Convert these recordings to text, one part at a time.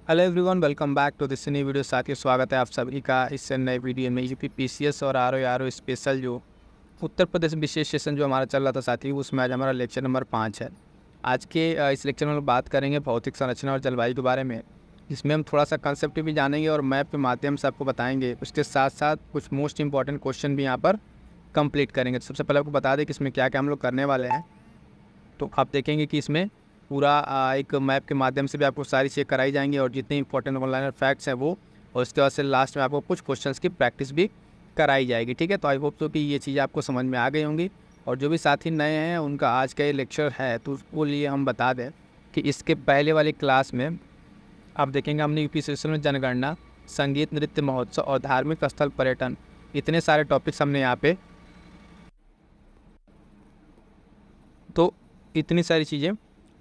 Hello everyone, welcome back to this नई video. साथियों, स्वागत है आप सभी का इस नए वीडियो में। यूपी पीसीएस और आरओ स्पेशल जो उत्तर प्रदेश विशेष सेशन जो हमारा चल रहा था साथियों, उसमें आज हमारा लेक्चर नंबर 5 है। आज के इस लेक्चर में हम लोग बात करेंगे भौतिक संरचना और जलवायु के बारे में। इसमें हम थोड़ा सा कंसेप्ट भी जानेंगे और मैप के माध्यम से आपको बताएंगे। उसके साथ साथ कुछ मोस्ट इंपॉर्टेंट क्वेश्चन भी यहाँ पर कंप्लीट करेंगे। तो सबसे पहले आपको बता दें कि इसमें क्या क्या हम लोग करने वाले हैं। तो आप देखेंगे कि इसमें पूरा एक मैप के माध्यम से भी आपको सारी चीज़ें कराई जाएंगी और जितने इंपॉर्टेंट ऑनलाइन फैक्ट्स हैं वो, और उसके बाद से लास्ट में आपको कुछ क्वेश्चंस की प्रैक्टिस भी कराई जाएगी। ठीक है, तो आई होप तो कि ये चीज़ें आपको समझ में आ गई होंगी। और जो भी साथी नए हैं उनका आज का ये लेक्चर है, तो उसको लिए हम बता दें कि इसके पहले वाली क्लास में आप देखेंगे हमने यूपी सेशन में जनगणना, संगीत, नृत्य महोत्सव और धार्मिक स्थल पर्यटन, इतने सारे टॉपिक्स हमने यहाँ पे, तो इतनी सारी चीज़ें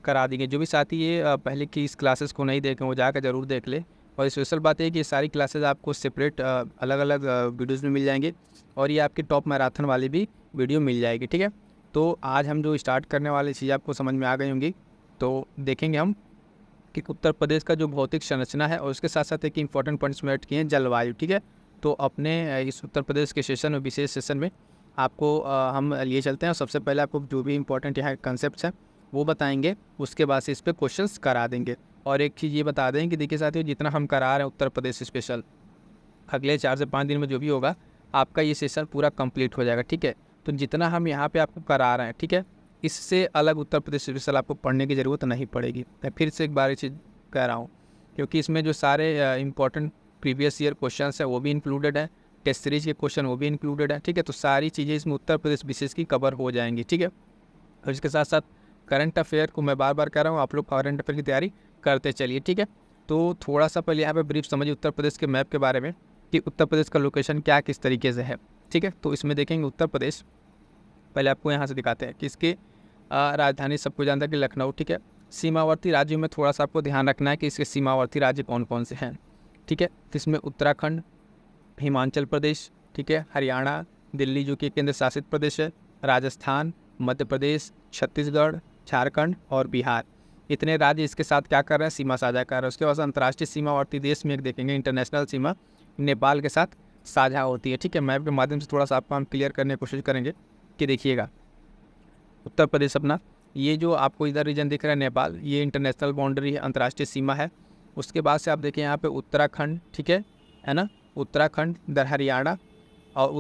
करा दी गई। जो भी साथी ये पहले की इस क्लासेस को नहीं देखें वो जाकर ज़रूर देख ले। और स्पेशल बात है कि ये सारी क्लासेस आपको सेपरेट अलग अलग वीडियोज़ में मिल जाएंगे और ये आपकी टॉप मैराथन वाली भी वीडियो मिल जाएगी। ठीक है, तो आज हम जो स्टार्ट करने वाली चीज़ आपको समझ में आ गई होंगी। तो देखेंगे हम कि उत्तर प्रदेश का जो भौतिक संरचना है और उसके साथ साथ एक इंपॉर्टेंट पॉइंट्स में ऐड किए हैं जलवायु। ठीक है, तो अपने इस उत्तर प्रदेश के सेशन में, विशेष सेशन में आपको हम लिए चलते हैं और सबसे पहले आपको जो भी इंपॉर्टेंट यहाँ कंसेप्ट हैं वो बताएंगे। उसके बाद से इस पर क्वेश्चंस करा देंगे। और एक चीज़ ये बता दें कि देखिए साथियों, जितना हम करा रहे हैं उत्तर प्रदेश स्पेशल, अगले 4 से 5 दिन में जो भी होगा आपका ये सेशन पूरा कंप्लीट हो जाएगा। ठीक है, तो जितना हम यहाँ पे आपको करा रहे हैं, ठीक है, इससे अलग उत्तर प्रदेश स्पेशल आपको पढ़ने की ज़रूरत नहीं पड़ेगी। मैं फिर से एक बार ये चीज़ कह रहा हूँ, क्योंकि इसमें जो सारे इंपॉर्टेंट प्रीवियस ईयर क्वेश्चन है वो भी इंक्लूडेड है, टेस्ट सीरीज के क्वेश्चन वो भी इंक्लूडेड है। ठीक है, तो सारी चीज़ें इसमें उत्तर प्रदेश विशेष की कवर हो जाएंगी। ठीक है, और इसके साथ साथ करंट अफेयर को मैं बार बार कह रहा हूँ, आप लोग करंट अफेयर की तैयारी करते चलिए। ठीक है, तो थोड़ा सा पहले यहाँ पे ब्रीफ समझिए उत्तर प्रदेश के मैप के बारे में कि उत्तर प्रदेश का लोकेशन क्या किस तरीके से है। ठीक है, तो इसमें देखेंगे उत्तर प्रदेश, पहले आपको यहाँ से दिखाते हैं कि इसके राजधानी सबको जानता है कि लखनऊ। ठीक है, सीमावर्ती राज्यों में थोड़ा सा आपको ध्यान रखना है कि इसके सीमावर्ती राज्य कौन कौन से हैं। ठीक है, तो इसमें उत्तराखंड, हिमाचल प्रदेश, ठीक है, हरियाणा, दिल्ली जो कि केंद्र शासित प्रदेश है, राजस्थान, मध्य प्रदेश, छत्तीसगढ़, झारखंड और बिहार, इतने राज्य इसके साथ क्या कर रहे हैं, सीमा साझा कर रहे हैं। उसके बाद अंतर्राष्ट्रीय सीमावर्ती देश में एक देखेंगे इंटरनेशनल सीमा नेपाल के साथ साझा होती है। ठीक है, मैप के माध्यम से थोड़ा सा आपको हम क्लियर करने की कोशिश करेंगे कि देखिएगा उत्तर प्रदेश अपना, ये जो आपको इधर रीजन दिख रहा है नेपाल, ये इंटरनेशनल बाउंड्री है, अंतर्राष्ट्रीय सीमा है। उसके बाद से आप देखें यहाँ पे उत्तराखंड, ठीक है ना, उत्तराखंड, इधर हरियाणा और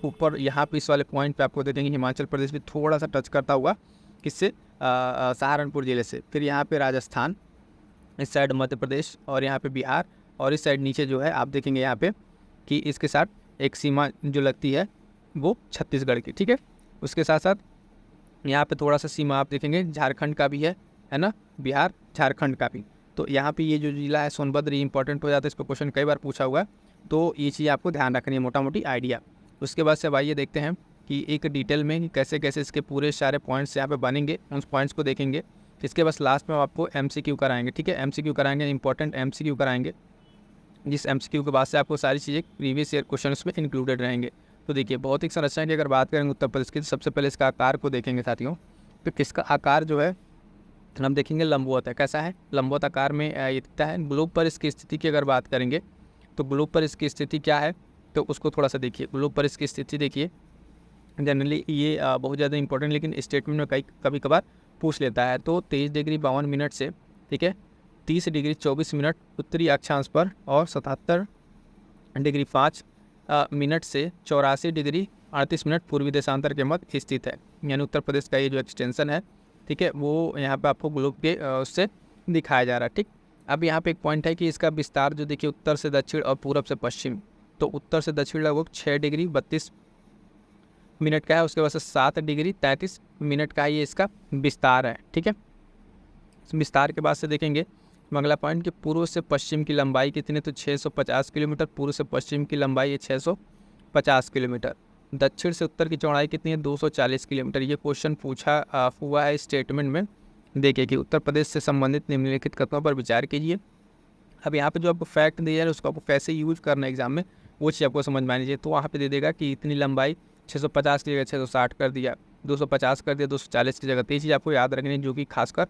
ऊपर यहाँ पे इस वाले पॉइंट पे आपको देखेंगे हिमाचल प्रदेश भी थोड़ा सा टच करता हुआ किससे, सहारनपुर ज़िले से। फिर यहाँ पे राजस्थान, इस साइड मध्य प्रदेश और यहाँ पे बिहार, और इस साइड नीचे जो है आप देखेंगे यहाँ पे कि इसके साथ एक सीमा जो लगती है वो छत्तीसगढ़ की। ठीक है, उसके साथ साथ यहाँ पे थोड़ा सा सीमा आप देखेंगे झारखंड का भी है ना, बिहार झारखंड का भी। तो यहाँ पे ये जो जिला है सोनभद्र, ये इंपॉर्टेंट हो जाता है, इस पर क्वेश्चन कई बार पूछा हुआ है, तो ये चीज़ आपको ध्यान रखनी है, मोटा मोटी आइडिया। उसके बाद से अब आइए देखते हैं कि एक डिटेल में कि कैसे कैसे इसके पूरे सारे पॉइंट्स यहाँ पे बनेंगे, उन पॉइंट्स को देखेंगे। इसके बाद लास्ट में आपको MCQ कराएंगे। ठीक है, MCQ कराएंगे, इंपॉर्टेंट MCQ कराएंगे, जिस MCQ के बाद से आपको सारी चीज़ें प्रीवियस ईयर क्वेश्चन में इंक्लूडेड रहेंगे। तो देखिए भौतिक संरचना की अगर बात करेंगे उत्तर प्रदेश की, तो सबसे पहले इसका आकार को देखेंगे साथियों। तो किसका आकार जो है हम देखेंगे लंबवत है। कैसा है, लंबवत आकार में ये दिखता है। ग्लोब पर इसकी स्थिति की अगर बात करेंगे तो ग्लोब पर इसकी स्थिति क्या है, तो उसको थोड़ा सा देखिए। ग्लोब पर इसकी स्थिति देखिए, जनरली ये बहुत ज़्यादा इंपॉर्टेंट लेकिन स्टेटमेंट में कभी कभार पूछ लेता है। तो 23 डिग्री 52 मिनट से, ठीक है, 30 डिग्री 24 मिनट उत्तरी अक्षांश पर और 77 डिग्री 5 मिनट से 84 डिग्री 38 मिनट पूर्वी देशांतर के मध्य स्थित है। यानी उत्तर प्रदेश का ये जो एक्सटेंशन है, ठीक है, वो यहाँ पे आपको ग्लोब के उससे दिखाया जा रहा है। ठीक, अब यहाँ पे एक पॉइंट है कि इसका विस्तार जो देखिए उत्तर से दक्षिण और पूरब से पश्चिम, तो उत्तर से दक्षिण लगभग 6 डिग्री 32 मिनट का है। उसके बाद से 7 डिग्री 33 मिनट का ये इसका विस्तार है। ठीक है, इस विस्तार के बाद से देखेंगे अगला पॉइंट कि पूर्व से पश्चिम की लंबाई कितनी, तो 650 किलोमीटर। पूर्व से पश्चिम की लंबाई है 650 किलोमीटर। दक्षिण से उत्तर की चौड़ाई कितनी है, 240 किलोमीटर। ये क्वेश्चन पूछा हुआ है स्टेटमेंट में। देखिए कि उत्तर प्रदेश से संबंधित निम्नलिखित कथनों पर विचार कीजिए। अब यहाँ पे जो आपको फैक्ट दिया है उसको आपको कैसे यूज करना है एग्जाम में, वो चीज़ आपको समझ में आनी चाहिए। तो वहाँ पे दे देगा कि इतनी लंबाई 650 की जगह 660 कर दिया, 250 कर दिया, 240 की जगह। तो ये चीज़ आपको याद रखनी है, जो कि खासकर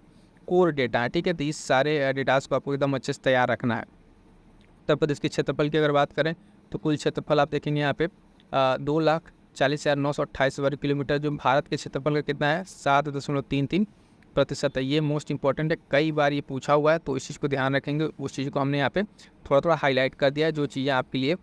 कोर डेटा है, ठीक है। तो इस सारे डेटास को आपको एकदम अच्छे से तैयार रखना है। उत्तर प्रदेश के क्षेत्रफल की अगर बात करें तो कुल क्षेत्रफल आप देखेंगे यहाँ पे 2,40,928 वर्ग किलोमीटर, जो भारत के क्षेत्रफल का कितना है 7.33% है। ये मोस्ट इंपॉर्टेंट है, कई बार ये पूछा हुआ है, तो इस चीज़ को ध्यान रखेंगे। उस चीज़ को हमने यहाँ पे थोड़ा थोड़ा हाईलाइट कर दिया है, जो चीज़ें आपके लिए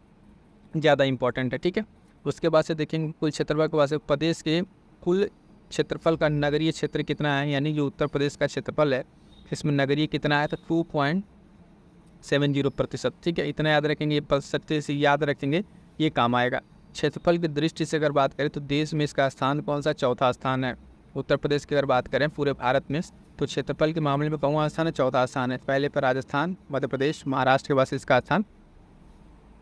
ज़्यादा इंपॉर्टेंट है, ठीक है। उसके बाद से देखेंगे कुल क्षेत्रफल के बाद से प्रदेश के कुल क्षेत्रफल का नगरीय क्षेत्र कितना है, यानी जो उत्तर प्रदेश का क्षेत्रफल है इसमें नगरीय कितना है, तो 2.70%, ठीक है। इतना याद रखेंगे, ये प्रतिशत से याद रखेंगे, ये काम आएगा। क्षेत्रफल की दृष्टि से अगर बात करें तो देश में इसका स्थान कौन सा, चौथा स्थान है। उत्तर प्रदेश की अगर बात करें पूरे भारत में तो क्षेत्रफल के मामले में कौन स्थान है, चौथा स्थान है। पहले पर राजस्थान, मध्य प्रदेश, महाराष्ट्र के बाद इसका स्थान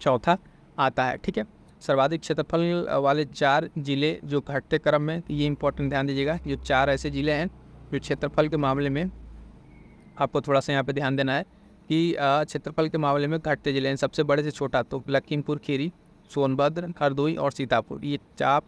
चौथा आता है, ठीक है। सर्वाधिक क्षेत्रफल वाले 4 जिले जो घटते क्रम में, ये इंपॉर्टेंट ध्यान दीजिएगा। जो 4 ऐसे जिले हैं जो क्षेत्रफल के मामले में आपको थोड़ा सा यहाँ पे ध्यान देना है कि क्षेत्रफल के मामले में घटते जिले हैं। सबसे बड़े से छोटा तो लखीमपुर खीरी, सोनभद्र, हरदोई और सीतापुर, ये 4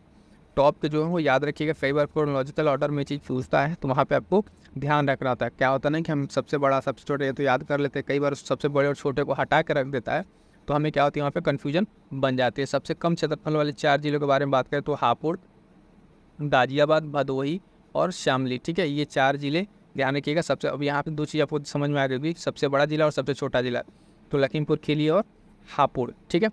टॉप के जो है वो याद रखिएगा। कई बार क्रोनोलॉजिकल ऑर्डर में चीज़ पूछता है तो वहाँ पे आपको ध्यान रखना होता है। क्या होता है ना कि हम सबसे बड़ा सबसे छोटे तो याद कर लेते हैं, कई बार सबसे बड़े और छोटे को हटा कर रख देता है, तो हमें क्या होती है वहाँ पे कन्फ्यूजन बन जाती है। सबसे कम क्षेत्रफल वाले 4 जिलों के बारे में बात करें तो हापुड़, गाजियाबाद, भदोही और शामली, ठीक है। ये 4 जिले ध्यान रखिएगा। सबसे अब यहाँ पे 2 चीज़ आपको समझ में आ गई, सबसे बड़ा जिला और सबसे छोटा जिला, तो लखीमपुर खीरी और हापुड़, ठीक है।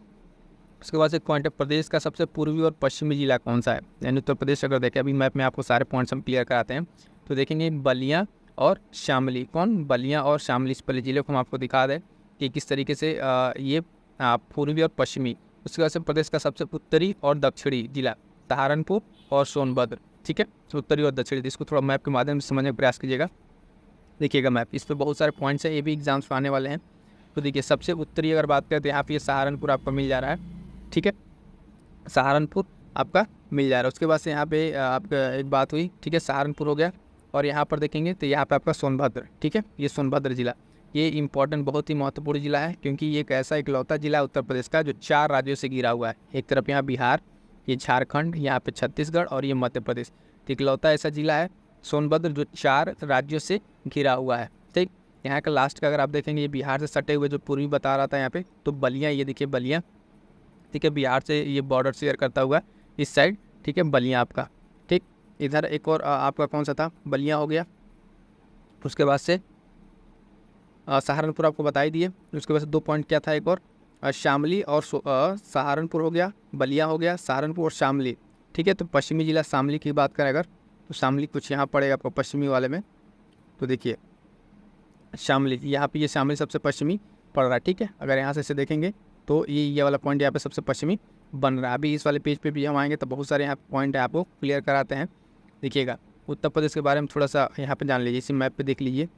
उसके बाद एक पॉइंट है, प्रदेश का सबसे पूर्वी और पश्चिमी जिला कौन सा है, यानी उत्तर प्रदेश अगर देखें, अभी मैप में आपको सारे पॉइंट्स हम क्लियर कराते हैं, तो देखेंगे बलिया और शामली। कौन, बलिया और शामली, इस पहले जिले को हम आपको दिखा दें कि किस तरीके से ये पूर्वी और पश्चिमी। उसके बाद से प्रदेश का सबसे उत्तरी और दक्षिणी जिला सहारनपुर और सोनभद्र, ठीक है। तो उत्तरी और दक्षिणी, इसको थोड़ा मैप के माध्यम से समझने का प्रयास कीजिएगा। देखिएगा मैप, इस पर बहुत सारे पॉइंट्स हैं, ये भी एग्जाम्स में आने वाले हैं। तो देखिए सबसे उत्तरी अगर बात करें तो यहाँ पे सहारनपुर आपको मिल जा रहा है, ठीक है। सहारनपुर आपका मिल जा रहा है। उसके बाद से यहाँ पे आपका एक बात हुई, ठीक है, सहारनपुर हो गया। और यहाँ पर देखेंगे तो यहाँ पे आपका सोनभद्र, ठीक है। ये सोनभद्र जिला, ये इंपॉर्टेंट, बहुत ही महत्वपूर्ण जिला है, क्योंकि ये एक ऐसा इकलौता जिला है उत्तर प्रदेश का जो 4 राज्यों से घिरा हुआ है। एक तरफ यहाँ बिहार, ये झारखंड, यहाँ पे छत्तीसगढ़ और ये मध्य प्रदेश। तो इकलौता ऐसा जिला है सोनभद्र जो 4 राज्यों से घिरा हुआ है, ठीक। यहाँ का लास्ट का अगर आप देखेंगे, ये बिहार से सटे हुए जो पूर्वी बता रहा था यहाँ पे, तो बलिया, ये देखिए बलिया, ठीक है, बिहार से ये बॉर्डर शेयर करता हुआ इस साइड, ठीक है, बलिया आपका, ठीक। इधर एक और आपका कौन सा था, बलिया हो गया। उसके बाद से सहारनपुर आपको बता ही दिए। उसके बाद से 2 पॉइंट क्या था, एक और शामली और सहारनपुर हो गया, बलिया हो गया, सहारनपुर और शामली, ठीक है। तो पश्चिमी जिला शामली की बात करें अगर, तो शामली कुछ यहाँ पड़ेगा आपको पश्चिमी वाले में, तो देखिए शामली यहाँ पे, ये शामली सबसे पश्चिमी पड़ रहा है, ठीक है। अगर यहाँ से इसे देखेंगे तो ये वाला पॉइंट यहाँ पे सबसे पश्चिमी बन रहा है। अभी इस वाले पेज पे भी हम आएंगे तो बहुत सारे यहाँ पॉइंट है, आपको क्लियर कराते हैं। देखिएगा उत्तर प्रदेश के बारे में थोड़ा सा यहाँ पे जान लीजिए, इसी मैप पे देख लीजिए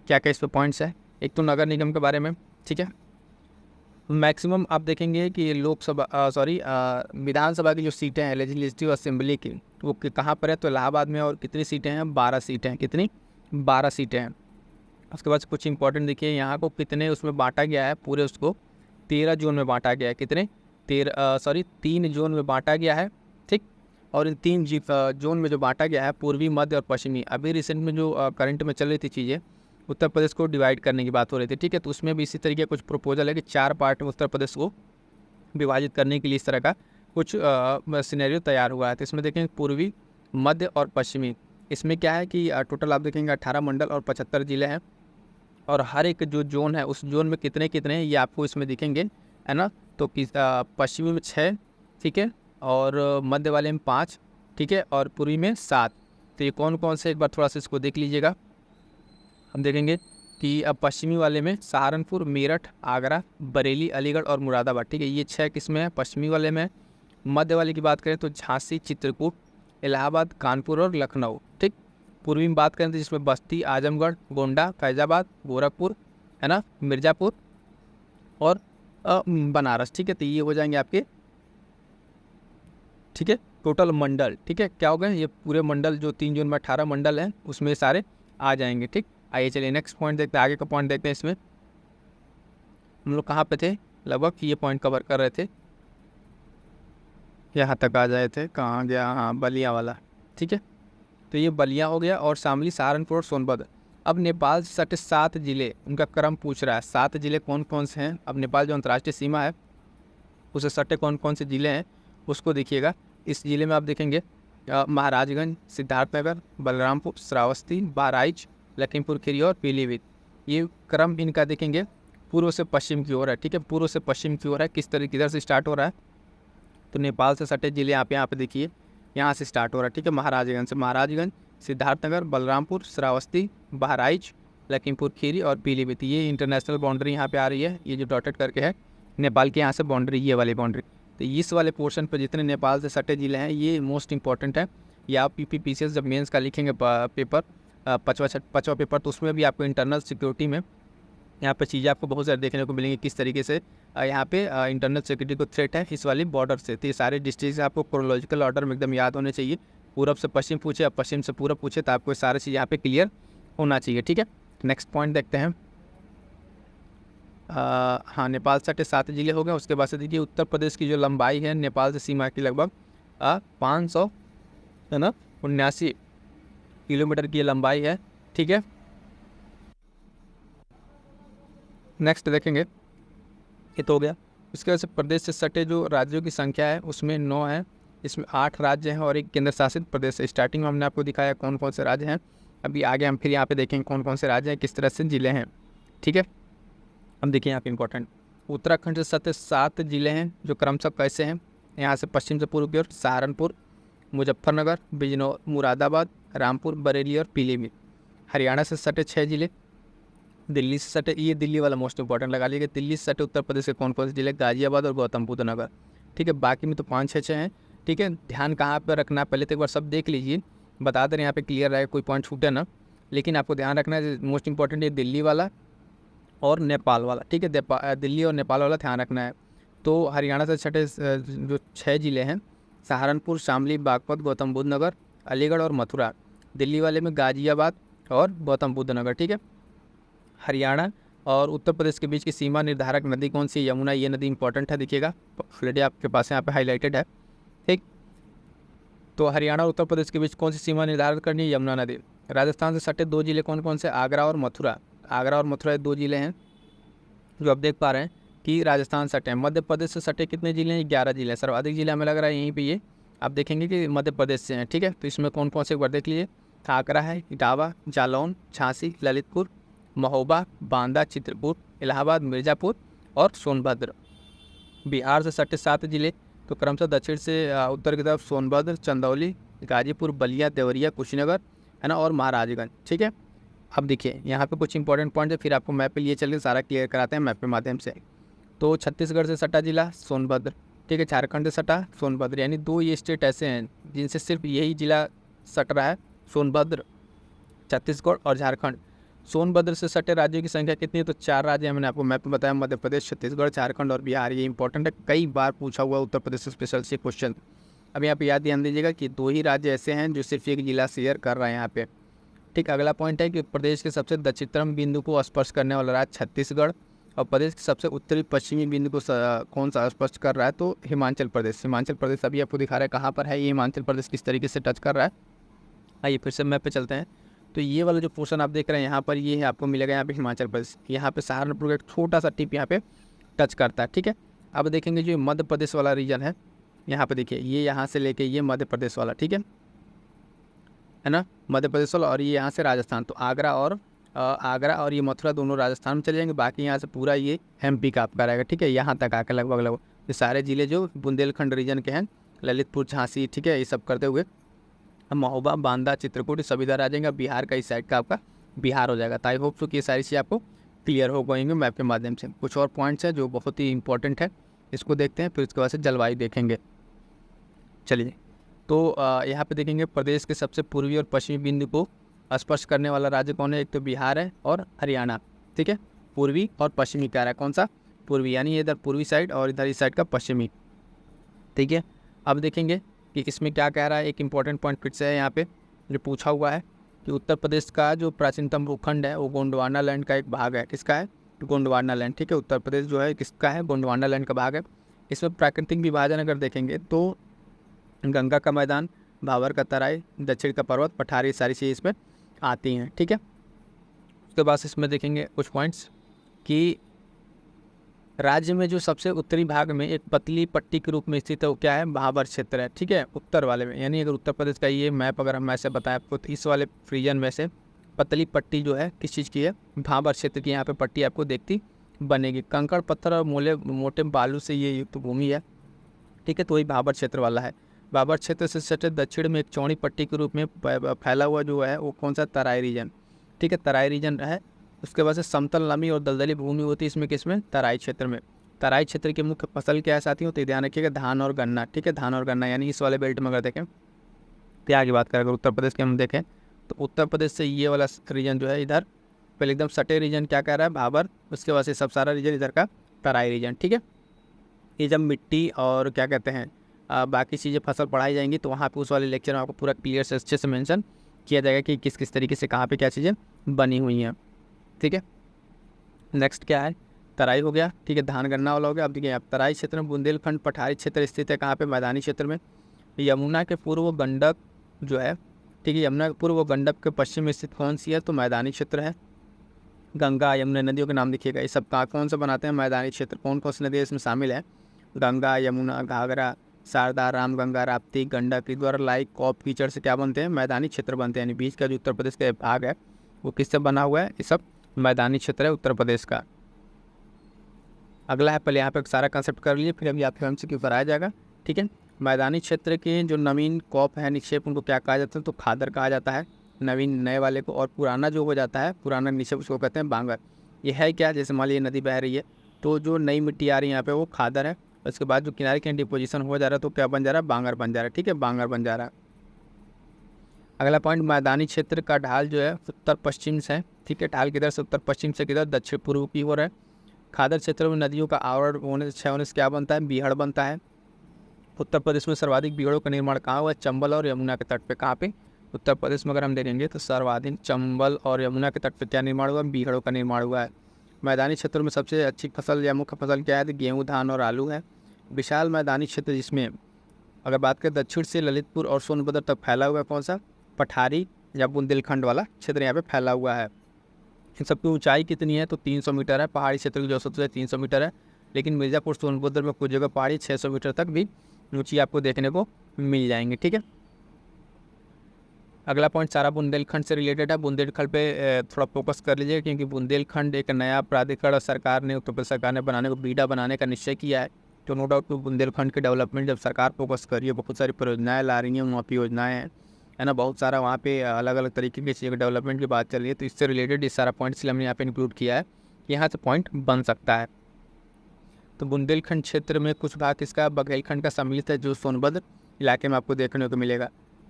क्या क्या इस पर पॉइंट्स है। एक तो नगर निगम के बारे में, ठीक है। मैक्सिमम आप देखेंगे कि लोकसभा विधानसभा की जो सीटें हैं लेजिस्लेटिव असेंबली की, वो कहाँ पर है, तो इलाहाबाद में। और कितनी सीटें हैं, 12 सीटें हैं। कितनी, 12 सीटें हैं। उसके बाद कुछ इंपॉर्टेंट देखिए, यहाँ को कितने उसमें बांटा गया है, पूरे उसको 13 जोन में बांटा गया है। कितने, 3 जोन में बांटा गया है, ठीक। और इन 3 जोन में जो बांटा गया है, पूर्वी, मध्य और पश्चिमी। अभी रिसेंट में जो करंट में चल रही थी चीज़ें, उत्तर प्रदेश को डिवाइड करने की बात हो रही थी, ठीक है। तो उसमें भी इसी तरीके कुछ प्रपोजल है कि 4 पार्ट में उत्तर प्रदेश को विभाजित करने के लिए इस तरह का कुछ सिनेरियो तैयार हुआ है। तो इसमें देखेंगे पूर्वी, मध्य और पश्चिमी। इसमें क्या है कि टोटल आप देखेंगे 18 मंडल और 75 जिले हैं, और हर एक जो जोन है उस जोन में कितने कितने हैं ये आपको इसमें दिखेंगे, है ना। तो पश्चिमी में 6, ठीक है, और मध्य वाले में 5, ठीक है, और पूर्वी में 7। तो ये कौन कौन से, एक बार थोड़ा सा इसको देख लीजिएगा। हम देखेंगे कि अब पश्चिमी वाले में सहारनपुर, मेरठ, आगरा, बरेली, अलीगढ़ और मुरादाबाद, ठीक है। ये 6 किस्में हैं पश्चिमी वाले में। मध्य वाले की बात करें तो झांसी, चित्रकूट, इलाहाबाद, कानपुर और लखनऊ, ठीक। पूर्वी में बात करें तो जिसमें बस्ती, आजमगढ़, गोंडा, फैजाबाद, गोरखपुर, है ना, मिर्ज़ापुर और बनारस, ठीक है। तो ये हो जाएंगे आपके, ठीक है, टोटल मंडल, ठीक है। क्या हो गए ये पूरे मंडल, जो 3 जोन में 18 मंडल हैं उसमें सारे आ जाएंगे, ठीक। आइए चलिए नेक्स्ट पॉइंट देखते हैं, आगे का पॉइंट देखते हैं। इसमें हम लोग कहाँ पे थे, लगभग ये पॉइंट कवर कर रहे थे, यहाँ तक आ जाए थे, कहाँ गया, हाँ बलिया वाला, ठीक है। तो ये बलिया हो गया और शामली, सहारनपुर और सोनभद्र। अब नेपाल से सटे 7 जिले, उनका क्रम पूछ रहा है। 7 जिले कौन कौन से हैं? अब नेपाल जो अंतर्राष्ट्रीय सीमा है उसे सटे कौन कौन से जिले हैं उसको देखिएगा। इस ज़िले में आप देखेंगे महाराजगंज, सिद्धार्थनगर, बलरामपुर, श्रावस्ती, बहराइच, लखीमपुर खीरी और पीलीभीत। ये क्रम इनका देखेंगे पूर्व से पश्चिम की ओर है, ठीक है, पूर्व से पश्चिम की ओर है। किस तरीके किधर से स्टार्ट हो रहा है? तो नेपाल से सटे जिले आप यहाँ पे देखिए, यहाँ से स्टार्ट हो रहा है, ठीक है, महाराजगंज से। महाराजगंज, सिद्धार्थनगर, बलरामपुर, श्रावस्ती, बहराइच, लखीमपुर खीरी और पीलीभीत, ये इंटरनेशनल बाउंड्री यहाँ पे आ रही है। ये जो डॉटेड करके है नेपाल के यहाँ से बाउंड्री, ये वाली बाउंड्री। तो इस वाले पोर्शन पर जितने नेपाल से सटे जिले हैं ये मोस्ट इंपॉर्टेंट है। ये आप PPPCS जब मेंस का लिखेंगे पेपर, पाँचवा पेपर, तो उसमें भी आपको इंटरनल सिक्योरिटी में यहाँ पे चीज़ें आपको बहुत सारी देखने को मिलेंगी, किस तरीके से यहाँ पे इंटरनल सिक्योरिटी को थ्रेट है इस वाली बॉर्डर से। तो ये सारे डिस्ट्रिक्ट आपको क्रोनोलॉजिकल ऑर्डर में एकदम याद होने चाहिए। पूरब से पश्चिम पूछे, अब पश्चिम से पूरब पूछे, तो आपको सारी चीज़ यहाँ पे क्लियर होना चाहिए, ठीक है। नेक्स्ट पॉइंट देखते हैं। हाँ, नेपाल से सटे 7 जिले हो गए। उसके बाद से देखिए उत्तर प्रदेश की जो लंबाई है नेपाल से सीमा की लगभग 500 है ना 79 किलोमीटर की लंबाई है, ठीक है। नेक्स्ट देखेंगे, ये तो हो गया। उसके बाद से प्रदेश से सटे जो राज्यों की संख्या है उसमें 9 है। इसमें 8 राज्य हैं और एक केंद्र शासित प्रदेश है। स्टार्टिंग में हमने आपको दिखाया कौन कौन से राज्य हैं। अभी आगे हम फिर यहाँ पे देखेंगे कौन कौन से राज्य हैं, किस तरह से जिले हैं, ठीक है। हम देखिए यहाँ पे इंपॉर्टेंट, उत्तराखंड से सटे 7 जिले हैं जो क्रमशः कैसे हैं, यहाँ से पश्चिम से पूर्व की ओर सहारनपुर, मुजफ्फरनगर, बिजनौर, मुरादाबाद, रामपुर, बरेली और पीलीभीत। हरियाणा से सटे 6 जिले, दिल्ली से सटे, ये दिल्ली वाला मोस्ट इंपॉर्टेंट लगा लीजिए, दिल्ली से सटे उत्तर प्रदेश के कौन कौन से जिले, गाजियाबाद और गौतम बुद्ध नगर, ठीक है। बाकी में तो 5-6 हैं, ठीक है। ध्यान कहाँ पर रखना है पहले तो एक बार सब देख लीजिए, बता दें यहाँ पे क्लियर रहेगा, कोई पॉइंट छूटे ना। लेकिन आपको ध्यान रखना है मोस्ट इंपॉर्टेंट ये दिल्ली वाला और नेपाल वाला, ठीक है। दिल्ली और नेपाल वाला ध्यान रखना है। तो हरियाणा से छठे जो 6 जिले हैं, सहारनपुर, शामली, बागपत, गौतम बुद्ध नगर, अलीगढ़ और मथुरा। दिल्ली वाले में गाजियाबाद और गौतम बुद्ध नगर, ठीक है। हरियाणा और उत्तर प्रदेश के बीच की सीमा निर्धारक नदी कौन सी? यमुना। ये नदी इंपॉर्टेंट है, दिखिएगा ऑलरेडी आपके पास यहाँ पे हाईलाइटेड है, ठीक। तो हरियाणा और उत्तर प्रदेश के बीच कौन सी सीमा निर्धारित करनी है? यमुना नदी। राजस्थान से सटे 2 जिले कौन कौन से? आगरा और मथुरा। आगरा और मथुरा 2 जिले हैं जो आप देख पा रहे हैं कि राजस्थान सटे हैं। मध्य प्रदेश से सटे कितने जिले हैं? 11 जिले हैं। सर्वाधिक जिले हमें लग रहा है यहीं पे ये आप देखेंगे कि मध्य प्रदेश से हैं, ठीक है। तो इसमें कौन कौन से एक बार देख लीजिए, आगरा है, इटावा, जालौन, झांसी, ललितपुर, महोबा, बांदा, चित्रकूट, इलाहाबाद, मिर्ज़ापुर और सोनभद्र। बिहार से सटे 7 जिले, तो क्रमशः दक्षिण से उत्तर की तरफ सोनभद्र, चंदौली, गाजीपुर, बलिया, देवरिया, कुशीनगर है ना और महाराजगंज, ठीक है। अब देखिए यहाँ पे कुछ इंपॉर्टेंट पॉइंट है, फिर आपको मैप पे लिए चल के सारा क्लियर कराते हैं मैप के माध्यम से। तो छत्तीसगढ़ से सटा जिला सोनभद्र, ठीक है। झारखंड से सटा सोनभद्र, यानी 2 ये स्टेट ऐसे हैं जिनसे सिर्फ यही जिला सट रहा है, सोनभद्र, छत्तीसगढ़ और झारखंड। सोनभद्र से सटे राज्यों की संख्या कितनी है? तो 4 राज्य हैं, मैंने आपको मैप में बताया, मध्य प्रदेश, छत्तीसगढ़, झारखंड और बिहार। ये इंपॉर्टेंट है, कई बार पूछा हुआ उत्तर प्रदेश से स्पेशल से क्वेश्चन। अब यहाँ पे याद ध्यान दीजिएगा कि 2 ही राज्य ऐसे हैं जो सिर्फ एक जिला शेयर कर रहे हैं यहाँ पे, ठीक। अगला पॉइंट है कि प्रदेश के सबसे दक्षिणतम बिंदु को स्पर्श करने वाला राज्य छत्तीसगढ़ और प्रदेश के सबसे उत्तरी पश्चिमी बिंदु को कौन सा स्पर्श कर रहा है? तो हिमाचल प्रदेश। हिमाचल प्रदेश अभी आपको दिखा रहा है कहाँ पर है ये हिमाचल प्रदेश, किस तरीके से टच कर रहा है। आइए फिर से मैप पे चलते हैं। तो ये वाला जो पोर्शन आप देख रहे हैं यहाँ पर, ये है आपको मिलेगा यहाँ पे हिमाचल प्रदेश। यहाँ पे सहारनपुर का एक छोटा सा टिप यहाँ पे टच करता है, ठीक है। अब देखेंगे जो मध्य प्रदेश वाला रीजन है, यहाँ पे देखिए ये यहाँ से लेके ये मध्य प्रदेश वाला, ठीक है ना, मध्य प्रदेश वाला। और ये यहाँ से राजस्थान, तो आगरा और ये मथुरा दोनों राजस्थान में चले जाएंगे। बाकी यहाँ से पूरा ये MP का आपका रहेगा, ठीक है। यहाँ तक आकर लगभग ये सारे ज़िले जो बुंदेलखंड रीजन के हैं, ललितपुर, झांसी, ठीक है, ये सब करते हुए महोबा, बांदा, चित्रकूट सब इधर आ जाएंगे। बिहार का इस साइड का आपका बिहार हो जाएगा। तो आई होप सो कि ये सारी चीज़ आपको क्लियर हो गएंगे मैप के माध्यम से। कुछ और पॉइंट्स हैं जो बहुत ही इंपॉर्टेंट है, इसको देखते हैं, फिर उसके बाद से जलवायु देखेंगे। चलिए, तो यहाँ पे देखेंगे प्रदेश के सबसे पूर्वी और पश्चिमी बिंदु को स्पर्श करने वाला राज्य कौन है? एक तो बिहार है और हरियाणा, ठीक है। पूर्वी और पश्चिमी कह रहा है, कौन सा? पूर्वी, यानी इधर पूर्वी साइड और इधर इस साइड का पश्चिमी, ठीक है। अब देखेंगे कि इसमें क्या कह रहा है। एक इंपॉर्टेंट पॉइंट फिर से है यहाँ पे जो पूछा हुआ है कि उत्तर प्रदेश का जो प्राचीनतम भूखंड है वो गोंडवाना लैंड का एक भाग है। किसका है? गोंडवाना लैंड, ठीक है। उत्तर प्रदेश जो है किसका है? गोंडवाना लैंड का भाग है। इसमें प्राकृतिक विभाजन अगर देखेंगे तो गंगा का मैदान, भाबर का तराई, दक्षिण का पर्वत, पठारी, सारी चीज़ें इसमें आती हैं। ठीक है, उसके बाद इसमें देखेंगे कुछ पॉइंट्स कि राज्य में जो सबसे उत्तरी भाग में एक पतली पट्टी के रूप में स्थित है वो क्या है, भाबर क्षेत्र है। ठीक है, उत्तर वाले में, यानी अगर उत्तर प्रदेश का ये मैप अगर हम ऐसे बताएं आपको, तो इस वाले रीजन में से पतली पट्टी जो है किस चीज़ की है, भाबर क्षेत्र की यहाँ पे पट्टी आपको देखती बनेगी। कंकड़ पत्थर और मोटे बालू से ये युक्त भूमि है। ठीक है, तो वही भाबर क्षेत्र वाला है। भाबर क्षेत्र से सटे दक्षिण में एक चौड़ी पट्टी के रूप में फैला हुआ जो है वो कौन सा, तराई रीजन। ठीक है, तराई रीजन है। उसके बाद से समतल नमी और दलदली भूमि होती है इसमें, किसमें, तराई क्षेत्र में। तराई क्षेत्र की मुख्य फसल क्या है साथियों, तो ध्यान रखिएगा धान और गन्ना। ठीक है, धान और गन्ना, यानी इस वाले बेल्ट में अगर देखें तो आगे बात करें अगर उत्तर प्रदेश की हम देखें तो उत्तर प्रदेश से ये वाला रीजन जो है इधर पहले एकदम सटे रीजन क्या कह रहा है, भाबर। उसके बाद से सब सारा रीजन इधर का तराई रीजन। ठीक है, ये जब मिट्टी और क्या कहते हैं बाकी चीज़ें फसल पढ़ाई जाएंगी तो वहाँ पे उस वाले लेक्चर में आपको पूरा क्लियर से अच्छे से मेंशन किया जाएगा कि किस किस तरीके से कहाँ पे क्या चीज़ें बनी हुई हैं। ठीक है, नेक्स्ट क्या है, तराई हो गया। ठीक है, धान गन्ना वाला हो गया। अब देखिए आप तराई क्षेत्र में बुंदेलखंड पठारी क्षेत्र स्थित है, कहाँ पे, मैदानी क्षेत्र में। यमुना के पूर्व गंडक जो है, ठीक है, यमुना के पूर्व गंडक के पश्चिम में स्थित कौन सी है, तो मैदानी क्षेत्र है। गंगा यमुना नदियों के नाम देखिएगा, ये सब कौन से बनाते हैं, मैदानी क्षेत्र। कौन कौन सी नदियाँ इसमें शामिल है, गंगा, यमुना, घाघरा, शारदा, रामगंगा, राप्ती, गंडक, के द्वारा लाई कॉप कीचड़ से क्या बनते हैं, मैदानी क्षेत्र बनते हैं। यानी बीच का जो उत्तर प्रदेश का भाग है वो किससे बना हुआ है, ये सब मैदानी क्षेत्र है उत्तर प्रदेश का। अगला है, पहले यहाँ पे सारा कंसेप्ट कर लीजिए, फिर अभी आपके हमसे क्यों कराया जाएगा। ठीक है, मैदानी क्षेत्र के जो नवीन कॉप है निक्षेप, उनको क्या कहा जाता है, तो खादर कहा जाता है, नवीन नए वाले को। और पुराना जो हो जाता है, पुराना निक्षेप, उसको कहते हैं बांगर। ये है क्या, जैसे मान लीजिए नदी बह रही है तो जो नई मिट्टी आ रही है यहाँ पे वो खादर है। उसके बाद जो किनारे के डिपोजिशन हो जा रहा है तो क्या बन जा रहा है, बांगर बन जा रहा है। ठीक है, बांगर बन जा रहा है। अगला पॉइंट, मैदानी क्षेत्र का ढाल जो है उत्तर पश्चिम से है। ठीक है, ढाल किधर से, उत्तर पश्चिम से किधर, दक्षिण पूर्व की ओर है। खादर क्षेत्र में नदियों का आवरण होने से क्या बनता है, बीहड़ बनता है। उत्तर प्रदेश में सर्वाधिक बीहड़ों का निर्माण कहाँ हुआ है, चंबल और यमुना के तट पे। कहाँ पे, उत्तर प्रदेश में अगर हम देखेंगे तो सर्वाधिक चंबल और यमुना के तट पे क्या निर्माण हुआ, बीहड़ों का निर्माण हुआ है। मैदानी क्षेत्रों में सबसे अच्छी फसल या मुख्य फसल क्या है, तो गेहूँ, धान और आलू है। विशाल मैदानी क्षेत्र जिसमें अगर बात करें दक्षिण से ललितपुर और सोनभद्र तक फैला हुआ है, कौन सा, पठारी या बुंदेलखंड वाला क्षेत्र यहाँ पे फैला हुआ है। इन सबकी ऊंचाई कितनी है, तो 300 मीटर है। पहाड़ी क्षेत्र की जो औसत 300 मीटर है, लेकिन मिर्ज़ापुर सोनभद्र में कुछ जगह पहाड़ी 600 मीटर तक भी ऊंची आपको देखने को मिल जाएंगे। ठीक है, अगला पॉइंट सारा बुंदेलखंड से रिलेटेड है। बुंदेलखंड पे थोड़ा फोकस कर लीजिए, क्योंकि बुंदेलखंड एक नया प्राधिकरण सरकार ने, उत्तर प्रदेश सरकार ने बनाने को, बीडा बनाने का निश्चय किया है। तो नो डाउट बुंदेलखंड के डेवलपमेंट जब सरकार फोकस कर रही है, बहुत सारी परियोजनाएँ ला रही हैं, वहाँ पर योजनाएँ हैं, है ना, बहुत सारा वहाँ पे अलग अलग तरीके की चीज़ें डेवलपमेंट की बात चल रही है। तो इससे रिलेटेड इस सारा पॉइंट इसलिए हमने यहाँ पे इंक्लूड किया है कि यहाँ से पॉइंट बन सकता है। तो बुंदेलखंड क्षेत्र में कुछ भाग इसका बघेलखंड का सम्मिलित है, जो सोनभद्र इलाके में आपको देखने को मिलेगा।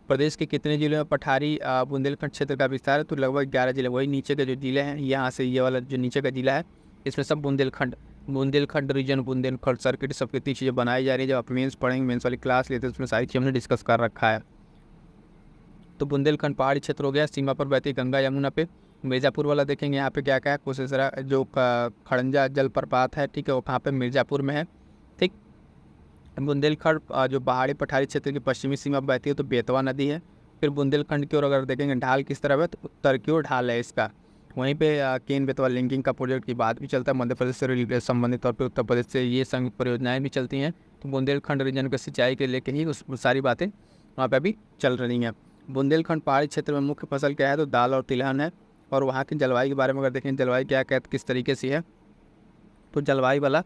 प्रदेश के कितने जिलों में पठारी बुंदेलखंड क्षेत्र का विस्तार है, तो लगभग 11 जिले। वही नीचे के जो जिले हैं, यहाँ से ये वाला जो नीचे का जिला है, इसमें सब बुंदेलखंड रीजन, बुंदेलखंड सर्किट, सब कितनी चीज़ें बनाई जा रही है। जब आप मेंस पढ़ेंगे, मेंस वाली क्लास लेते हैं, उसमें सारी चीज़ हमने डिस्कस कर रखा है। तो बुंदेलखंड पहाड़ी क्षेत्र हो गया, सीमा पर बहती गंगा यमुना पे। मिर्ज़ापुर वाला देखेंगे, यहाँ पे क्या क्या है, कुशेसरा जो खड़ंजा जलप्रपात है, ठीक है, वो कहाँ पे, मिर्ज़ापुर में है। ठीक, बुंदेलखंड जो पहाड़ी पठारी क्षेत्र की पश्चिमी सीमा पर बहती है तो बेतवा नदी है। फिर बुंदेलखंड की ओर अगर देखेंगे ढाल किस तरफ है, तो उत्तर की ओर ढाल है इसका। वहीं पे केन बेतवा लिंकिंग का प्रोजेक्ट की बात भी चलता है, मध्य प्रदेश से संबंधित तौर पर उत्तर प्रदेश से ये संयुक्त परियोजनाएँ भी चलती हैं। तो बुंदेलखंड रीजन को सिंचाई के लेके ही उस सारी बातें वहाँ पर भी चल रही हैं। बुंदेलखंड पहाड़ी क्षेत्र में मुख्य फसल क्या है, तो दाल और तिलहन है। और वहाँ की जलवायु के बारे में अगर देखें, जलवायु क्या कहते किस तरीके से है, तो जलवायु वाला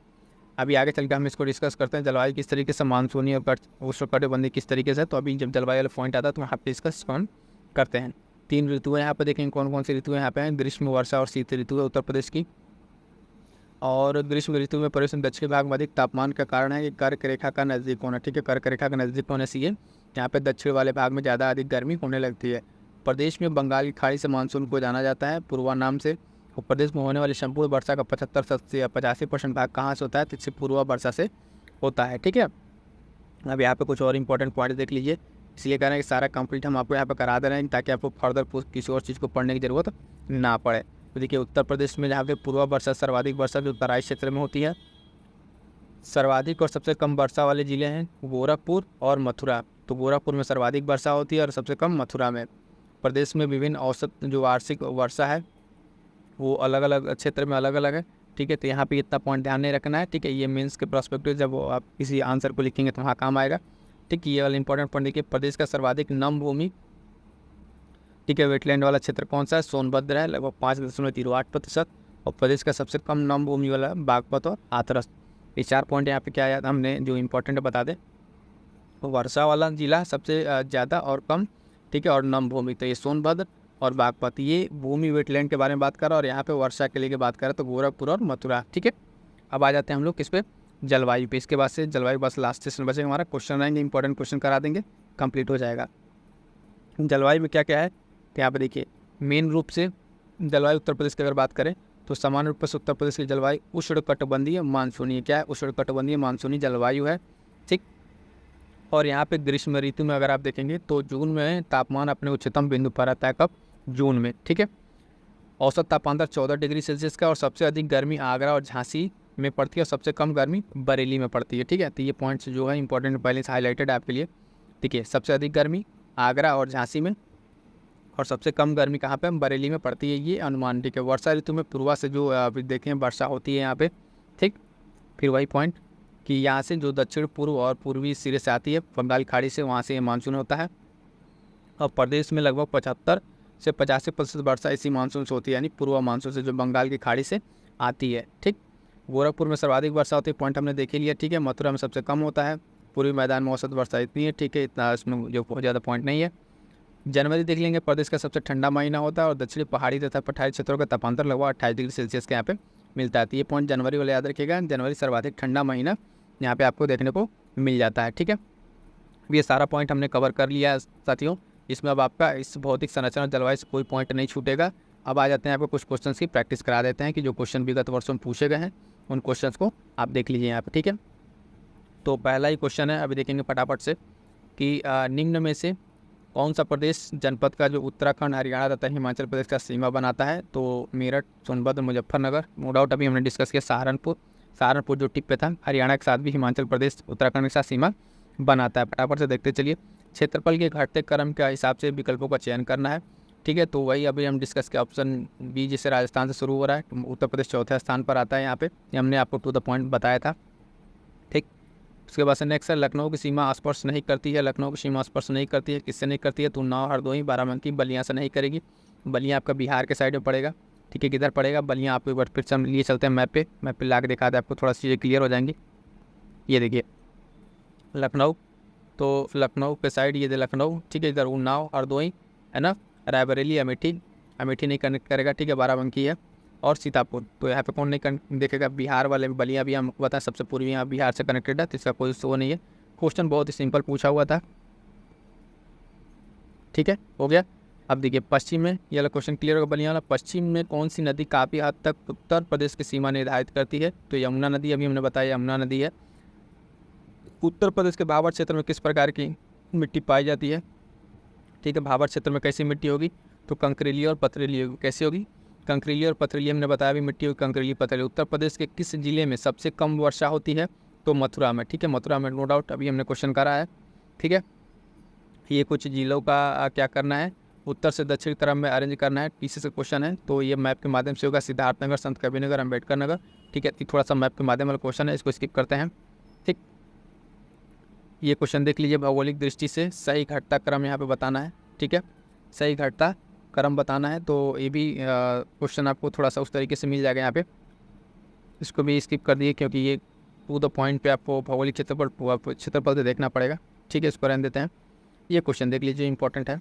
अभी आगे चल के हम इसको डिस्कस करते हैं। जलवायु किस तरीके से, मानसूनी और उष्णकटिबंधीय किस तरीके से। तो अभी जब जलवायु वाला पॉइंट आता है तो वहाँ पे डिस्कस करते हैं। 3 ऋतुएँ यहाँ पे देखेंगे, कौन कौन सी ऋतुएँ यहाँ पे हैं, ग्रीष्म, वर्षा और शीत ऋतु है उत्तर प्रदेश की। और ग्रीष्म ऋतु में प्रदेश में दक्षिणी भाग में अधिक तापमान का कारण है कि कर्क रेखा का नज़दीक होना। ठीक है, कर्क रेखा का नज़दीक होने से यहाँ पे दक्षिण वाले भाग में ज़्यादा अधिक गर्मी होने लगती है। प्रदेश में बंगाल की खाड़ी से मानसून को जाना जाता है, पूर्वा नाम से। और प्रदेश में होने वाली संपूर्ण वर्षा का 75 से 85% भाग कहाँ से होता है, तो इससे पूर्वा वर्षा से होता है। ठीक है, अब यहाँ पे कुछ और इंपॉर्टेंट पॉइंट देख लीजिए, इसलिए कह रहे हैं कि सारा कंप्लीट हम आपको यहाँ पे करा दे रहे हैं ताकि आपको फर्दर किसी और चीज़ को पढ़ने की ज़रूरत ना पड़े। तो देखिए, उत्तर प्रदेश में जहाँ पे पूर्वा वर्षा, सर्वाधिक वर्षा जो तराई क्षेत्र में होती है। सर्वाधिक और सबसे कम वर्षा वाले ज़िले हैं गोरखपुर और मथुरा। तो गोरखपुर में सर्वाधिक वर्षा होती है और सबसे कम मथुरा में। प्रदेश में विभिन्न औसत जो वार्षिक वर्षा है वो अलग अलग क्षेत्र में अलग अलग है, ठीक है। तो यहाँ पे इतना पॉइंट ध्यान नहीं रखना है, ठीक है। ये मेंस के प्रोस्पेक्टिव जब वो आप किसी आंसर को लिखेंगे तो वहाँ काम आएगा, ठीक। ये वाला इंपॉर्टेंट पॉइंट देखिए, प्रदेश का सर्वाधिक नम भूमि, ठीक है, वेटलैंड वाला क्षेत्र कौन सा है? सोनभद्र है, लगभग 5.08%। और प्रदेश का सबसे कम नम भूमि वाला बागपत और हाथरस। ये 4 पॉइंट यहाँ पे क्या याद हमने जो इंपॉर्टेंट बता दें। वर्षा वाला जिला सबसे ज़्यादा और कम, ठीक है, और नम भूमि, तो ये सोनभद्र और बागपत। ये भूमि वेटलैंड के बारे में बात कर रहा है और यहाँ पे वर्षा के लिए बात कर रहा है तो गोरखपुर और मथुरा, ठीक है। अब आ जाते हैं हम लोग किस पे? जलवायु पे। इसके बाद से जलवायु बस लास्ट सेशन बचेगा हमारा, क्वेश्चन आएंगे, इंपॉर्टेंट क्वेश्चन करा देंगे, कंप्लीट हो जाएगा। जलवायु में क्या क्या है तो यहाँ पे देखिए, मेन रूप से जलवायु उत्तर प्रदेश की अगर बात करें तो सामान्य रूप से उत्तर प्रदेश की जलवायु उष्णकटिबंधीय मानसूनी। क्या है? उष्णकटिबंधीय मानसूनी जलवायु है, ठीक। और यहाँ पे ग्रीष्म ऋतु में अगर आप देखेंगे तो जून में तापमान अपने उच्चतम बिंदु पर आता है, कब? जून में, ठीक है। औसत तापमान 14 डिग्री सेल्सियस का, और सबसे अधिक गर्मी आगरा और झांसी में पड़ती है और सबसे कम गर्मी बरेली में पड़ती है, ठीक है। तो ये पॉइंट्स जो है इंपॉर्टेंट पहले से हाईलाइटेड आपके लिए, ठीक है। सबसे अधिक गर्मी आगरा और झांसी में, और सबसे कम गर्मी कहाँ पे? बरेली में पड़ती है, ये अनुमान, ठीक है। वर्षा ऋतु में पूर्वा से जो अभी देखें वर्षा होती है यहाँ पे, ठीक। फिर वही पॉइंट कि यहाँ से जो दक्षिण पूर्व और पूर्वी सिरे से आती है बंगाल खाड़ी से, वहाँ से ये मानसून होता है। और प्रदेश में लगभग 75 से 85% वर्षा इसी मानसून से होती है, यानी पूर्व मानसून से जो बंगाल की खाड़ी से आती है, ठीक। गोरखपुर में सर्वाधिक वर्षा होती है, पॉइंट हमने देख लिया, ठीक है। मथुरा में सबसे कम होता है, पूर्वी मैदान में औसत वर्षा इतनी है, ठीक है। इतना इसमें जो बहुत ज़्यादा पॉइंट नहीं है। जनवरी देख लेंगे, प्रदेश का सबसे ठंडा महीना होता है और दक्षिणी पहाड़ी तथा पठारी क्षेत्रों का तापांतर लगभग 28 डिग्री सेल्सियस के यहाँ पे मिलता है। तो ये पॉइंट जनवरी वाले याद रखिएगा, जनवरी सर्वाधिक ठंडा महीना यहाँ पे आपको देखने को मिल जाता है, ठीक है। ये सारा पॉइंट हमने कवर कर लिया साथियों। इसमें अब आपका इस भौतिक संरचना और जलवायु से कोई पॉइंट नहीं छूटेगा। अब आ जाते हैं आपको कुछ क्वेश्चन की प्रैक्टिस करा देते हैं कि जो क्वेश्चन विगत वर्षों में पूछे गए हैं उन क्वेश्चन को आप देख लीजिए यहाँ पर, ठीक है। तो पहला ही क्वेश्चन है, अभी देखेंगे फटाफट से कि निम्न में से कौन सा प्रदेश जनपद का जो उत्तराखंड, हरियाणा तथा हिमाचल प्रदेश का सीमा बनाता है? तो मेरठ, सोनभद्र, मुजफ्फरनगर, नो डाउट अभी हमने डिस्कस किया सहारनपुर जो टिप पे था, हरियाणा के साथ भी हिमाचल प्रदेश उत्तराखंड के साथ सीमा बनाता है। फटाफट से देखते चलिए। क्षेत्रफल के घटते क्रम के हिसाब से विकल्पों का चयन करना है, ठीक है। तो वही अभी हम डिस्कस किया, ऑप्शन बी जिससे राजस्थान से शुरू हो रहा है, उत्तर प्रदेश चौथे स्थान पर आता है यहाँ पे, हमने आपको टू द पॉइंट बताया था, ठीक। उसके बाद से नेक्स्ट है, लखनऊ की सीमा स्पर्श नहीं करती है। लखनऊ की सीमा स्पर्श नहीं करती है, किससे नहीं करती है? तो उन्नाव, हरदोई, बाराबंकी, बलिया से नहीं करेगी। बलिया आपका बिहार के साइड में पड़ेगा, ठीक है। किधर पड़ेगा बलिया? आपको एक बार फिर से हम लिए चलते हैं मैप पे ला के दिखा दे, आपको थोड़ा चीज़ें क्लियर हो जाएंगी। ये देखिए लखनऊ, तो लखनऊ के साइड ये दे लखनऊ, ठीक है। इधर उन्नाव, हरदोई है ना, रायबरेली, अमेठी नहीं कनेक्ट करेगा, ठीक है। बाराबंकी है और सीतापुर, तो यहाँ पे कौन नहीं देखेगा? बिहार वाले बलिया भी हम बताएं सबसे पूर्वी यहाँ बिहार से कनेक्टेड है, तो इसका कोई वो नहीं है। क्वेश्चन बहुत ही सिंपल पूछा हुआ था, ठीक है, हो गया। अब देखिए पश्चिम में, ये वाला क्वेश्चन क्लियर होगा बलिया वाला। पश्चिम में कौन सी नदी काफ़ी हद तक उत्तर प्रदेश की सीमा निर्धारित करती है? तो यमुना नदी, अभी हमने बताया यमुना नदी है। उत्तर प्रदेश के भाबर क्षेत्र में किस प्रकार की मिट्टी पाई जाती है? ठीक है, भाबर क्षेत्र में कैसी मिट्टी होगी? तो कंकरीली और पथरीली होगी। कैसी होगी? कंकरीली और पथरीली हमने बताया भी मिट्टी होगी कंकरीली पथरीली। उत्तर प्रदेश के किस जिले में सबसे कम वर्षा होती है? तो मथुरा में, ठीक है, मथुरा में, नो डाउट अभी हमने क्वेश्चन करा है, ठीक है। ये कुछ जिलों का क्या करना है, उत्तर से दक्षिण तरफ में अरेंज करना है, पीछे से क्वेश्चन है, तो ये मैप के माध्यम से होगा। सिद्धार्थनगर, संत कबीरनगर, अम्बेडकर नगर, ठीक है। थोड़ा सा मैप के माध्यम वाला क्वेश्चन है, इसको स्किप करते हैं, ठीक। ये क्वेश्चन देख लीजिए, भौगोलिक दृष्टि से सही घटता क्रम यहाँ पे बताना है, ठीक है, सही घटता क्रम बताना है। तो ये भी क्वेश्चन आपको थोड़ा सा उस तरीके से मिल जाएगा यहाँ पे, इसको भी स्किप कर दिए क्योंकि ये टू द पॉइंट पे आपको भौगोलिक क्षेत्रफल से देखना पड़ेगा, ठीक है, इसको रहने देते हैं। ये क्वेश्चन देख लीजिए, इंपॉर्टेंट है।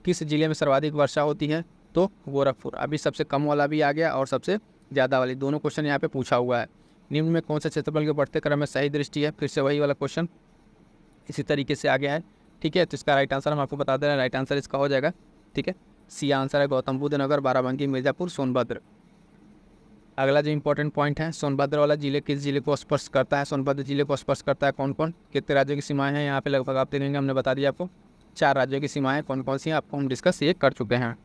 किस जिले में सर्वाधिक वर्षा होती है? तो गोरखपुर। अभी सबसे कम वाला भी आ गया और सबसे ज़्यादा वाली, दोनों क्वेश्चन यहाँ पे पूछा हुआ है। निम्न में कौन सा क्षेत्रफल के बढ़ते क्रम में सही दृष्टि है? फिर से वही वाला क्वेश्चन इसी तरीके से आ गया है, ठीक है। तो इसका राइट आंसर हम आपको बता दे रहे हैं, राइट आंसर इसका हो जाएगा, ठीक है, सी आंसर है गौतम बुद्ध नगर, बाराबंकी, मिर्ज़ापुर, सोनभद्र। अगला जो इंपॉर्टेंट पॉइंट है, सोनभद्र वाला जिले किस जिले को स्पर्श करता है? सोनभद्र जिले को स्पर्श करता है कौन कौन? कितने राज्यों की सीमाएं हैं यहाँ पे? लगभग आप देखेंगे, हमने बता दिया आपको 4 राज्यों की सीमाएं कौन कौन सी हैं, आपको हम डिस्कस ये कर चुके हैं।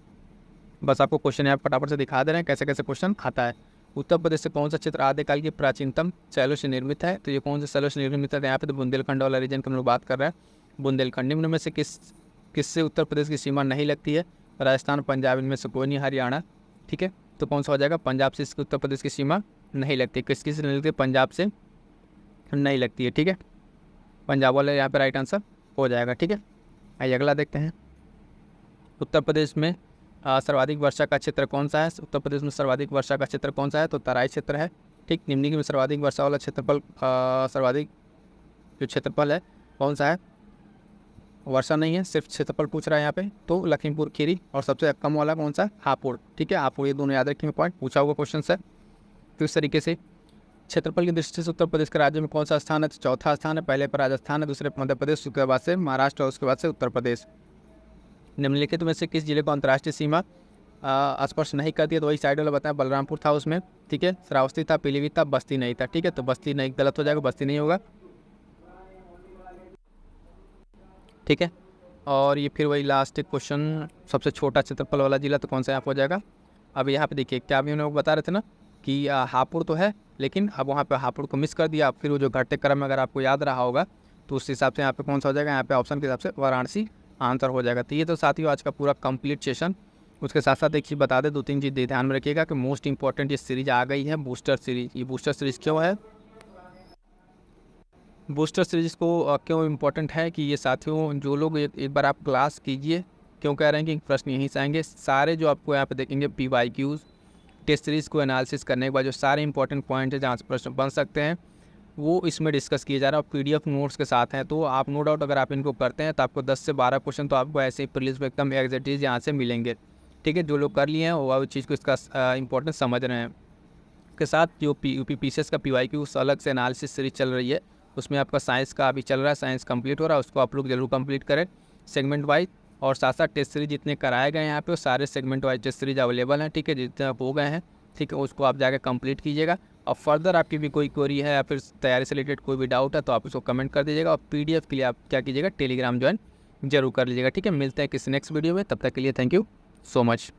बस आपको क्वेश्चन यहाँ फटाफट से दिखा दे रहे हैं कैसे कैसे क्वेश्चन आता है। उत्तर प्रदेश से कौन सा क्षेत्र आदिकाल की प्राचीनतम शैलों से निर्मित है? तो ये कौन से शैलों से निर्मित है? यहाँ पे तो बुंदेलखंड वाला रीजन की हम लोग बात कर रहे हैं। बुंदेलखंड। निम्न में से किससे उत्तर प्रदेश की सीमा नहीं लगती है? राजस्थान, पंजाब, इनमें से कोई नहीं, हरियाणा। ठीक है, तो कौन सा हो जाएगा? पंजाब से इसकी उत्तर प्रदेश की सीमा नहीं लगती। किस से नहीं लगती? पंजाब से नहीं लगती है। ठीक है, पंजाब वाला यहाँ पे राइट आंसर हो जाएगा। ठीक है, आइए अगला देखते हैं। उत्तर प्रदेश में सर्वाधिक वर्षा का क्षेत्र कौन सा है? उत्तर प्रदेश में सर्वाधिक वर्षा का क्षेत्र कौन सा है? तो तराई क्षेत्र है। ठीक, निम्नलिखित में सर्वाधिक वर्षा वाला क्षेत्रफल, सर्वाधिक जो क्षेत्रफल है कौन सा है? वर्षा नहीं है, सिर्फ क्षेत्रफल पूछ रहा है यहाँ पे, तो लखीमपुर खीरी। और सबसे कम वाला कौन सा? हापुड़। ठीक है, हापुड़। ये दोनों याद रखेंगे, पॉइंट पूछा हुआ क्वेश्चन है। तो इस तरीके से क्षेत्रफल की दृष्टि से उत्तर प्रदेश के राज्य में कौन सा स्थान है? तो चौथा स्थान है। पहले पर राजस्थान है, दूसरे पर मध्य प्रदेश, उसके बाद से महाराष्ट्र और उसके बाद से उत्तर प्रदेश। निम्नलिखित में से किस जिले को अंतर्राष्ट्रीय सीमा स्पर्श नहीं करती है? तो वही साइड वाला बताया, बलरामपुर था उसमें। ठीक है, श्रावस्ती था, पीलीभीत था, बस्ती नहीं था। ठीक है, तो बस्ती नहीं, गलत हो जाएगा, बस्ती नहीं होगा। ठीक है, और ये फिर वही लास्ट क्वेश्चन, सबसे छोटा क्षेत्रफल वाला जिला तो कौन सा यहाँ हो जाएगा? अब यहाँ पे देखिए, क्या अभी उन्होंने बता रहे थे ना कि हापुड़ तो है, लेकिन अब वहाँ पे हापुड़ को मिस कर दिया। फिर वो जो घटते क्रम में अगर आपको याद रहा होगा तो उस हिसाब से यहाँ पे कौन सा हो जाएगा? यहाँ पे ऑप्शन के हिसाब से वाराणसी आंसर हो जाएगा। तो ये तो साथियों आज का पूरा कंप्लीट सेशन। उसके साथ साथ एक चीज़ बता दें, 2-3 चीज़ ध्यान में रखिएगा कि मोस्ट इंपॉर्टेंट ये सीरीज आ गई है, बूस्टर सीरीज। ये बूस्टर सीरीज क्यों है? बूस्टर सीरीज को क्यों इम्पोर्टेंट है कि ये साथियों, जो लोग एक बार आप क्लास कीजिए, क्यों कह रहे हैं कि प्रश्न यहीं से आएंगे सारे, जो आपको यहाँ पे देखेंगे PYQs, टेस्ट सीरीज़ को एनालिसिस करने के बाद जो सारे इंपॉर्टेंट पॉइंट है जहाँ से प्रश्न बन सकते हैं वो इसमें डिस्कस किए जा रहे हैं और PDF नोट्स के साथ हैं। तो आप नो डाउट अगर आप इनको करते हैं तो आपको 10 से 12 क्वेश्चन तो आपको ऐसे ही प्रीलिम्स में एकदम एग्जैक्ट यहाँ से मिलेंगे। ठीक है, जो लोग कर लिए हैं वो चीज़ को इसका इंपॉर्टेंस समझ रहे हैं। के साथ जो UPPCS का PYQ अलग से एनालिसिस सीरीज चल रही है, उसमें आपका साइंस का अभी चल रहा है, साइंस कंप्लीट हो रहा है, उसको आप लोग जरूर कंप्लीट करें सेगमेंट वाइज। और साथ साथ टेस्ट सीरीज जितने कराए गए हैं यहाँ पे वो सारे segment wise test series available हैं। ठीक है, जितने आप हो गए हैं, ठीक है, उसको आप जाकर कंप्लीट कीजिएगा। और फर्दर आपकी भी कोई क्वेरी है या फिर तैयारी से रिलेटेड कोई भी डाउट है तो आप उसको कमेंट कर दीजिएगा। और PDF के लिए आप क्या कीजिएगा? टेलीग्राम ज्वाइन जरूर कर लीजिएगा। ठीक है, मिलते हैं किसी नेक्स्ट वीडियो में, तब तक के लिए थैंक यू सो मच।